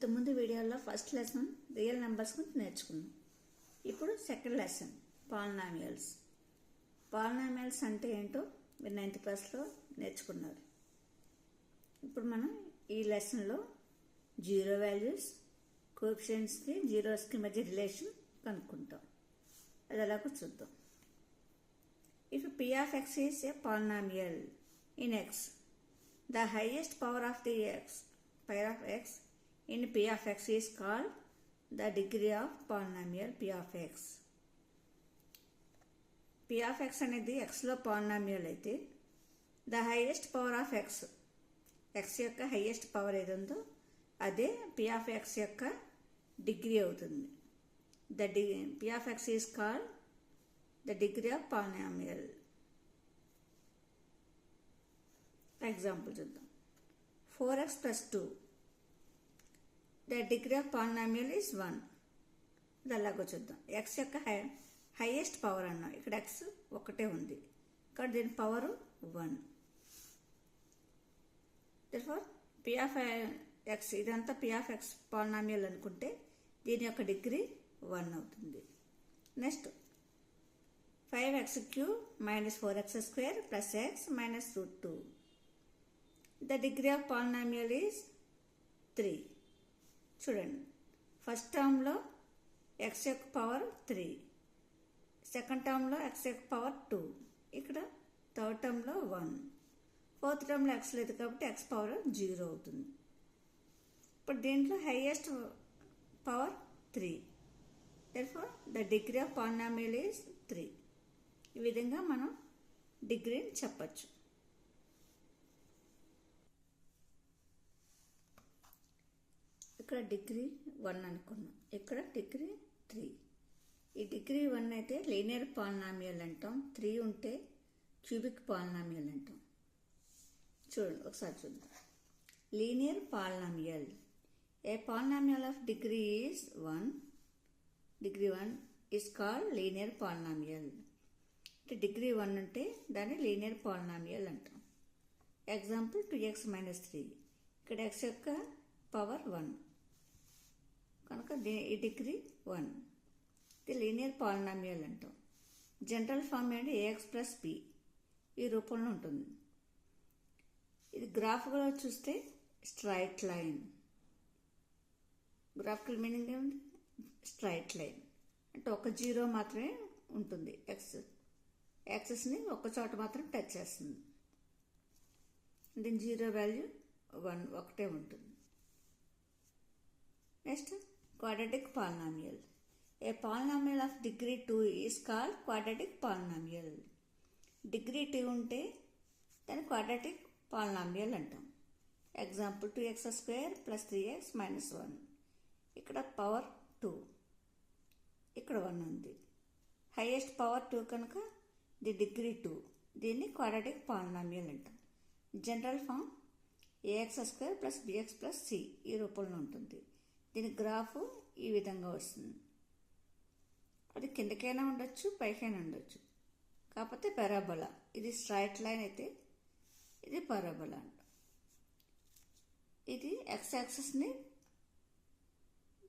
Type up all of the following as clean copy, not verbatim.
ఇంతకుముందు వీడియోలో first lesson real numbers గురించి నేర్చుకున్నాం. ఇప్పుడు సెకండ్ లెసన్ పాలినామియల్స్. పాలినామియల్స్ అంటే ఏంటో మీరు 9th క్లాస్లో నేర్చుకున్నారు. ఇప్పుడు మనం ఈ లెసన్లో జీరో వాల్యూస్, కోఎఫిషియెంట్స్కి జీరోస్కి మధ్య రిలేషన్ కనుక్కుంటాం. అది ఎలాగో చూద్దాం. If p of x is a polynomial in x, the highest power of the x in p of x is called the degree of polynomial p of x. p of x అనేది xలో polynomial అయితే the highest power of x యొక్క highest power ఏది ఉందో అదే p of x యొక్క degree అవుతుంది. p of x is called the degree of polynomial. Example చూద్దాం. 4x plus 2, the degree of polynomial is 1. ఇది అలాగో చూద్దాం. x యొక్క హైయెస్ట్ పవర్ అన్నాం. ఇక్కడ x ఒకటే ఉంది, ఇక్కడ దీని power 1. therefore p of x, ఇదంతా p of x పాలినామియల్ అనుకుంటే దీని యొక్క డిగ్రీ 1 అవుతుంది. Next 5x cube minus 4x square plus x minus root 2. The degree of polynomial is 3. చూడండి, ఫస్ట్ టర్మ్లో x యొక్క పవర్ 3, సెకండ్ టర్మ్లో x యొక్క పవర్ 2, ఇక్కడ థర్డ్ టర్మ్లో 1, ఫోర్త్ టర్మ్లో x లేదు కాబట్టి x పవర్ 0 అవుతుంది. ఇప్పుడు దీంట్లో highest power 3. therefore the degree of polynomial is 3. ఈ విధంగా మనం డిగ్రీని చెప్పచ్చు. ఇక్కడ డిగ్రీ 1 అనుకున్నాం, ఇక్కడ డిగ్రీ 3. ఈ డిగ్రీ 1 అయితే లీనియర్ పాలినామియల్ అంటాం, 3 ఉంటే క్యూబిక్ పాలినామియల్ అంటాం. చూడండి ఒకసారి చూద్దాం. Linear polynomial, A polynomial of degree is 1, degree 1 is called linear polynomial. అంటే డిగ్రీ 1 ఉంటే దాన్ని లీనియర్ పాలినామియల్ అంటాం. ఎగ్జాంపుల్ 2x minus 3, ఇక్కడ x యొక్క పవర్ 1 కనుక ఈ డిగ్రీ 1, ఇది లీనియర్ పాలినామియల్ అంటాం. జనరల్ ఫామ్ ఏంటి, ax plus b ఈ రూపంలో ఉంటుంది. ఇది గ్రాఫ్గా చూస్తే స్ట్రైట్ లైన్. గ్రాఫికల్ మీనింగ్ ఏమిటి, స్ట్రైట్ లైన్ అంటే ఒక జీరో మాత్రమే ఉంటుంది, యాక్సెస్ని ఒక చోట మాత్రం టచ్ చేస్తుంది. దీని జీరో వాల్యూ 1 ఒకటే ఉంటుంది. Next quadratic polynomial, A polynomial of degree 2 is called quadratic polynomial. Degree 2 ఉంటే దాన్ని క్వాడ్రాటిక్ పాలినామియల్ అంటాం. Example 2x square plus 3x minus 1, ఇక్కడ పవర్ 2, ఇక్కడ 1 ఉంది. హైయెస్ట్ పవర్ 2 కనుక ది డిగ్రీ 2, దీన్ని క్వాడ్రాటిక్ పాలినామియల్ అంటాం. General form ax square plus bx plus c ఈ రూపంలో ఉంటుంది. దీని గ్రాఫ్ ఈ విధంగా వస్తుంది. అది కిందకైనా ఉండొచ్చు, పైకైనా ఉండొచ్చు, కాకపోతే పారాబోలా. ఇది స్ట్రైట్ లైన్ అయితే ఇది పారాబోలా అంట. ఇది x యాక్సిస్ని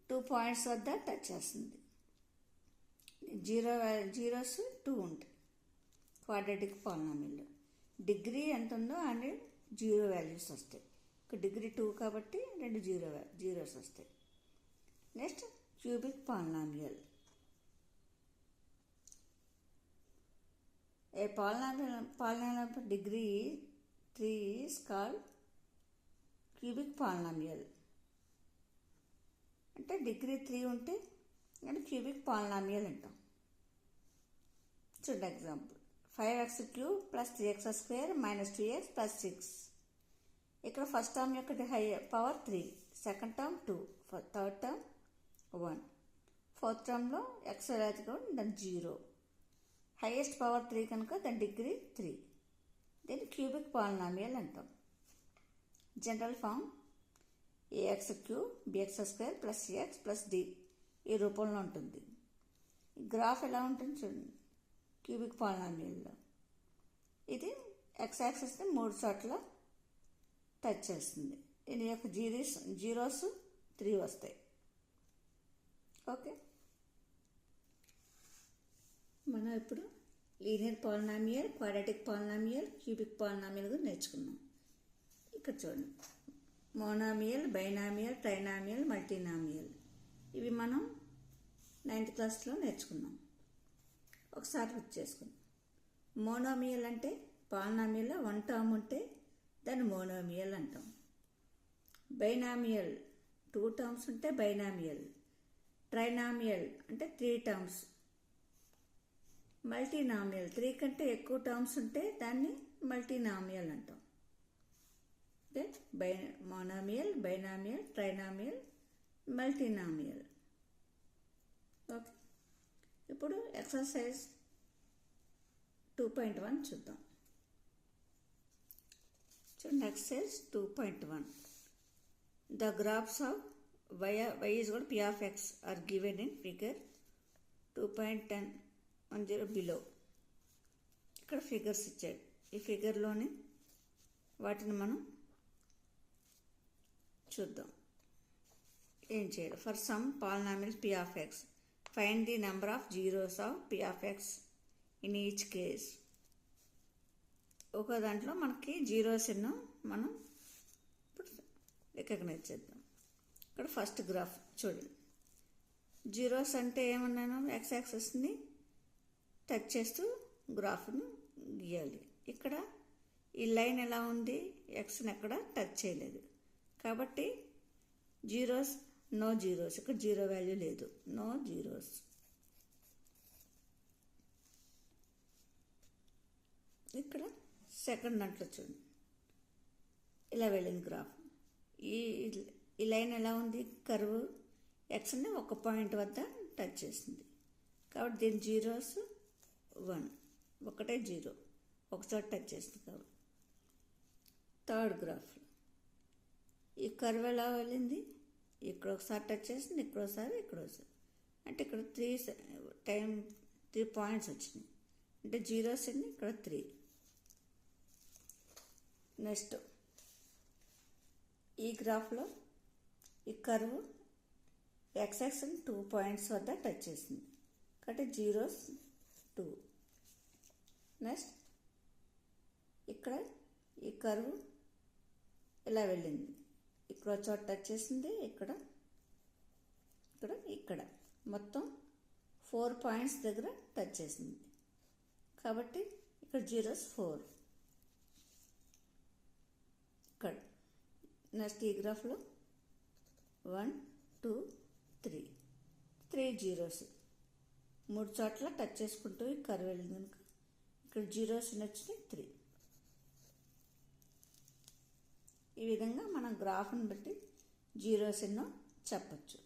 2 పాయింట్స్ వద్ద టచ్ చేస్తుంది. జీరోస్ 2 ఉంటాయి క్వాడ్రాటిక్ పాలినామియల్లో. డిగ్రీ ఎంత ఉందో అన్ని జీరో వాల్యూస్ వస్తాయి. ఇక్కడ డిగ్రీ 2 కాబట్టి 2 జీరోస్ వస్తాయి. Next cubic polynomial, A polynomial degree 3 is called cubic polynomial. అంటే డిగ్రీ 3 ఉంటే అంటే క్యూబిక్ పాలినామియల్ అంటాం. చూడండి example 5x cube plus 3x square minus 2x plus 6, ఇక్కడ ఫస్ట్ టర్మ్ యొక్క power 3, second term 2, third term 1, fourth టర్మ్లో x అయితే కూడా దాని 0. హైయెస్ట్ పవర్ 3 కనుక దాని డిగ్రీ 3, దీన్ని క్యూబిక్ పాలినామియల్ అంటాం. General form ax cube bx square plus cx plus d ఈ రూపంలో ఉంటుంది. గ్రాఫ్ ఎలా ఉంటుంది చూడండి క్యూబిక్ పాలినామియల్లో. ఇది x యాక్సిస్ని 3 చోట్ల టచ్ చేస్తుంది. దీని యొక్క జీరోస్ 3 వస్తాయి. ఓకే, మనం ఇప్పుడు linear polynomial, quadratic polynomial, cubic polynomial గురించి నేర్చుకున్నాం. ఇక్కడ చూడండి, మోనామియల్, బైనామియల్, ట్రైనామియల్, మల్టీనామియల్ ఇవి మనం 9th క్లాస్లో నేర్చుకున్నాం. ఒకసారి గుర్తు చేసుకున్నాం. మోనోమియల్ అంటే పాలినామియల్లో 1 టర్మ్ ఉంటే దాన్ని మోనోమియల్ అంటాం. బైనామియల్ 2 టర్మ్స్ ఉంటే బైనామియల్. ట్రైనామియల్ అంటే 3 టర్మ్స్. మల్టీనామియల్ 3 కంటే ఎక్కువ టర్మ్స్ ఉంటే దాన్ని మల్టీనామియల్ అంటాం. Okay, monomial, binomial, trinomial, multinomial. Okay, ఇప్పుడు ఎక్సర్సైజ్ 2.1 చూద్దాం. చూడండి, exercise 2.1. The graphs of y is equal to p of x are given in figure 2.10 below. ఇక్కడ ఫిగర్స్ ఇచ్చాడు. ఈ ఫిగర్లోని వాటిని మనం చూద్దాం. ఏం చేయాలి? For some polynomial p of x, find the number of zeros of p of x in each case. ఒక దాంట్లో మనకి జీరోస్ ఎన్నో మనం ఇప్పుడు రికగ్నైజ్ చేద్దాం. ఇక్కడ ఫస్ట్ గ్రాఫ్ చూడండి. జీరోస్ అంటే ఏమన్నాను? ఎక్స్ యాక్సెస్ని టచ్ చేస్తూ గ్రాఫ్ను గీయాలి. ఇక్కడ ఈ లైన్ ఎలా ఉంది? ఎక్స్ని ఎక్కడ టచ్ చేయలేదు కాబట్టి జీరోస్, నో జీరోస్. ఇక్కడ జీరో వాల్యూ లేదు, నో జీరోస్. ఇక్కడ సెకండ్ దాంట్లో చూడండి, ఇలా వెళ్ళింది గ్రాఫ్. ఈ లైన్ ఎలా ఉంది? కర్వ్ ఎక్స్ని ఒక పాయింట్ వద్ద టచ్ చేసింది కాబట్టి దీని జీరోస్ 1, ఒకటే జీరో, ఒకచోట టచ్ చేస్తుంది కాబట్టి. థర్డ్ గ్రాఫ్ ఈ కర్వ్ ఎలా వెళ్ళింది? ఇక్కడ ఒకసారి టచ్ చేసింది, ఇక్కడ ఒకసారి, ఇక్కడ ఒకసారి. అంటే ఇక్కడ 3 పాయింట్స్ వచ్చినాయి. అంటే జీరోస్ అన్ని ఇక్కడ 3. నెక్స్ట్ ఈ గ్రాఫ్లో ఈ కర్వ్ ఎక్స్ 2 పాయింట్స్ వద్ద టచ్ చేసింది కాబట్టి జీరోస్ 2. నెక్స్ట్ ఇక్కడ ఈ కర్వ్ ఇలా వెళ్ళింది, ఇక్కడ చోట టచ్ చేసింది, ఇక్కడ, ఇక్కడ, ఇక్కడ మొత్తం 4 పాయింట్స్ దగ్గర టచ్ చేసింది కాబట్టి ఇక్కడ జీరోస్ 4. ఇక్కడ నెక్స్ట్ ఈ గ్రాఫ్లో 1, 2, 3 జీరోస్ 3 చోట్ల టచ్ చేసుకుంటూ ఈ కర్వ్ వెళ్ళింది కనుక ఇక్కడ జీరోస్ వచ్చినాయి 3. ఈ విధంగా మనం గ్రాఫ్ని బట్టి జీరోస్ ఎన్నో చెప్పచ్చు.